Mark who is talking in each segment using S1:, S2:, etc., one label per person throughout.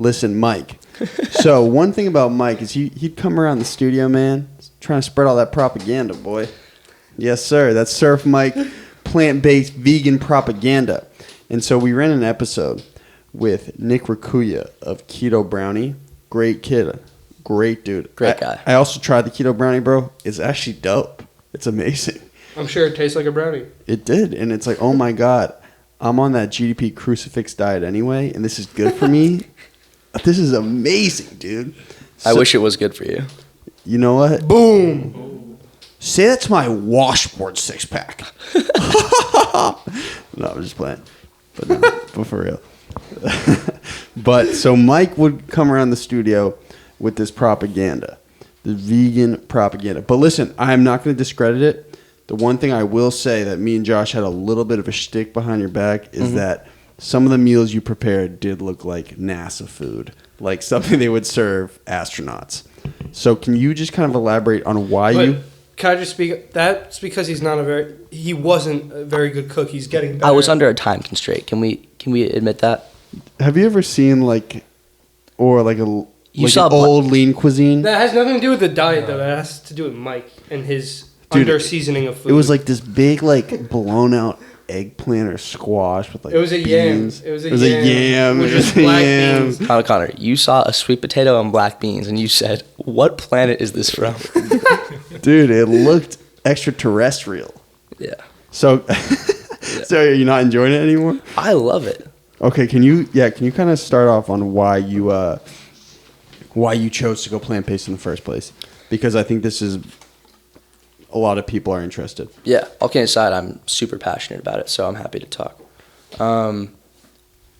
S1: Listen, Mike. So one thing about Mike is he'd come around the studio, man, trying to spread all that propaganda, boy. Yes, sir. That's Surf Mike, plant-based vegan propaganda. And so we ran an episode with Nick Rakuya of Keto Brownie. Great kid. Great dude.
S2: Great guy.
S1: I also tried the Keto Brownie, bro. It's actually dope. It's amazing.
S3: I'm sure it tastes like a brownie.
S1: It did. And it's like, oh my God, I'm on that GDP crucifix diet anyway, and this is good for me. This is amazing, dude.
S2: I wish it was good for you.
S1: You know what?
S3: Boom.
S1: Say that to my washboard six-pack. No, I'm just playing. But for real. But so Mike would come around the studio with this propaganda, the vegan propaganda. But listen, I'm not going to discredit it. The one thing I will say that me and Josh had a little bit of a shtick behind your back is that some of the meals you prepared did look like NASA food, like something they would serve astronauts. So can you just kind of elaborate on why you...
S3: Can I just speak? That's because he wasn't a very good cook. He's getting better.
S2: I was under a time constraint. Can we admit that?
S1: Have you ever seen an old lean cuisine?
S3: That has nothing to do with the diet, though. That has to do with Mike and his under-seasoning of food.
S1: It was like this big, blown-out eggplant or squash with,
S3: it was a
S1: beans.
S3: yam. It was a yam.
S1: It
S3: was
S1: was
S3: black beans.
S2: Connor, you saw a sweet potato and black beans, and you said, "What planet is this from?"
S1: Dude, it looked extraterrestrial.
S2: Yeah.
S1: So, so are you not enjoying it anymore?
S2: I love it.
S1: Okay, can you kind of start off on why you chose to go plant-based in the first place? Because I think this is a lot of people are interested.
S2: Yeah, all kidding aside, I'm super passionate about it, so I'm happy to talk.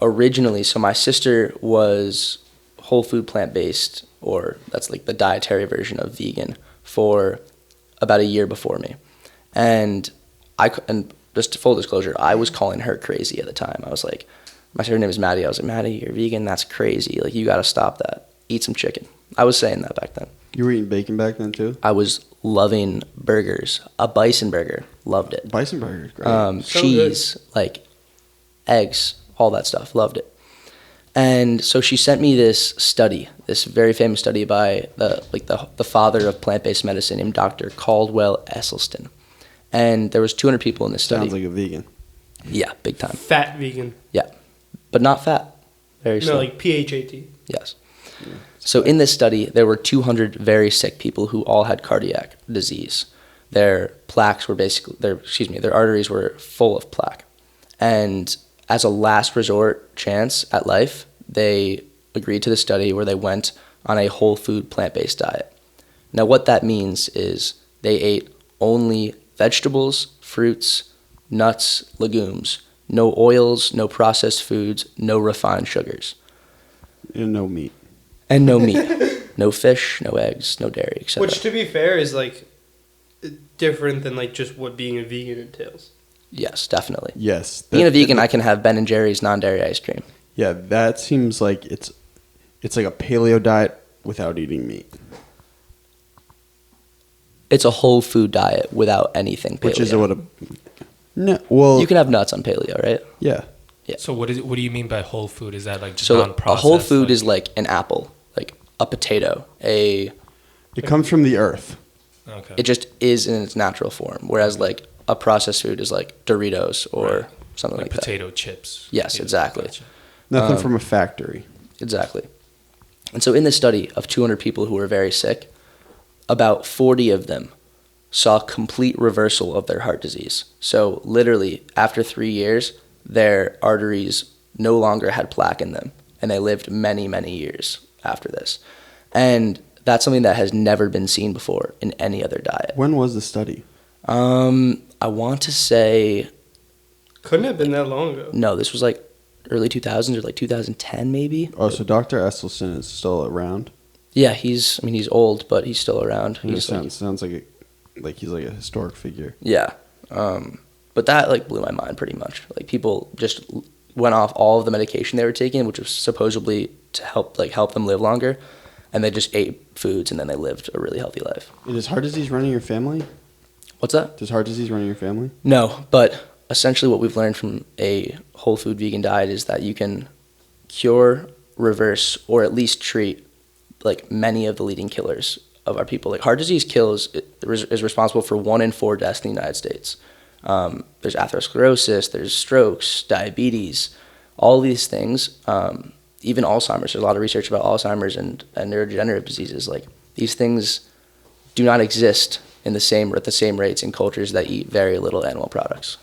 S2: Originally, so my sister was whole food plant-based, or that's like the dietary version of vegan, for about a year before me. And just full disclosure, I was calling her crazy at the time. I was like, her name is Maddie. I was like, Maddie, you're vegan? That's crazy. Like, you got to stop that. Eat some chicken. I was saying that back then.
S1: You were eating bacon back then, too?
S2: I was loving burgers. A bison burger. Loved it.
S1: Bison burger, great.
S2: Cheese, like eggs, all that stuff. Loved it. And so she sent me this study, this very famous study by the father of plant-based medicine named Dr. Caldwell Esselstyn. And there was 200 people in this study.
S1: Sounds like a vegan.
S2: Yeah, big time.
S3: Fat vegan.
S2: Yeah, but not fat. Very slow.
S3: No, like PHAT.
S2: Yes. Yeah. So in this study, there were 200 very sick people who all had cardiac disease. Their plaques were their arteries were full of plaque. And as a last resort chance at life, they agreed to the study where they went on a whole food plant-based diet. Now what that means is they ate only vegetables, fruits, nuts, legumes, no oils, no processed foods, no refined sugars.
S1: And no meat.
S2: And no meat. No fish, no eggs, no dairy, etc.
S3: Which, to be fair, is like different than like just what being a vegan entails.
S2: Yes, definitely.
S1: Yes.
S2: Being a vegan, I can have Ben & Jerry's non-dairy ice cream.
S1: Yeah, that seems like it's like a paleo diet without eating meat.
S2: It's a whole food diet without anything paleo.
S1: Which is what well,
S2: you can have nuts on paleo, right?
S1: Yeah.
S2: Yeah.
S4: So what do you mean by whole food? Is that like just
S2: so
S4: non-processed?
S2: A whole food is like an apple, like a potato,
S1: It comes from the earth.
S4: Okay.
S2: It just is in its natural form. Whereas like a processed food is like Doritos or something like that.
S4: Potato chips.
S2: Yes, exactly.
S4: Gotcha.
S1: Nothing from a factory.
S2: Exactly. And so in this study of 200 people who were very sick, about 40 of them saw complete reversal of their heart disease. So literally after 3 years, their arteries no longer had plaque in them, and they lived many, many years after this. And that's something that has never been seen before in any other diet.
S1: When was the study?
S2: I want to say...
S3: Couldn't have been that long ago.
S2: No, this was like early 2000s or like 2010 maybe.
S1: Oh, so Dr. Esselstyn is still around?
S2: Yeah, he's old, but he's still around.
S1: Sounds like he's like a historic figure.
S2: Yeah. But that like blew my mind pretty much. Like people just went off all of the medication they were taking, which was supposedly to help them live longer, and they just ate foods and then they lived a really healthy life.
S1: Does heart disease run in your family?
S2: What's that?
S1: Does heart disease run in your family?
S2: No, but essentially what we've learned from a whole food vegan diet is that you can cure reverse or at least treat like many of the leading killers of our people. Like heart disease is responsible for 1 in 4 deaths in the United States. There's atherosclerosis, there's strokes, diabetes, all these things. Even Alzheimer's. There's a lot of research about Alzheimer's and neurodegenerative diseases. Like these things do not exist at the same rates in cultures that eat very little animal products.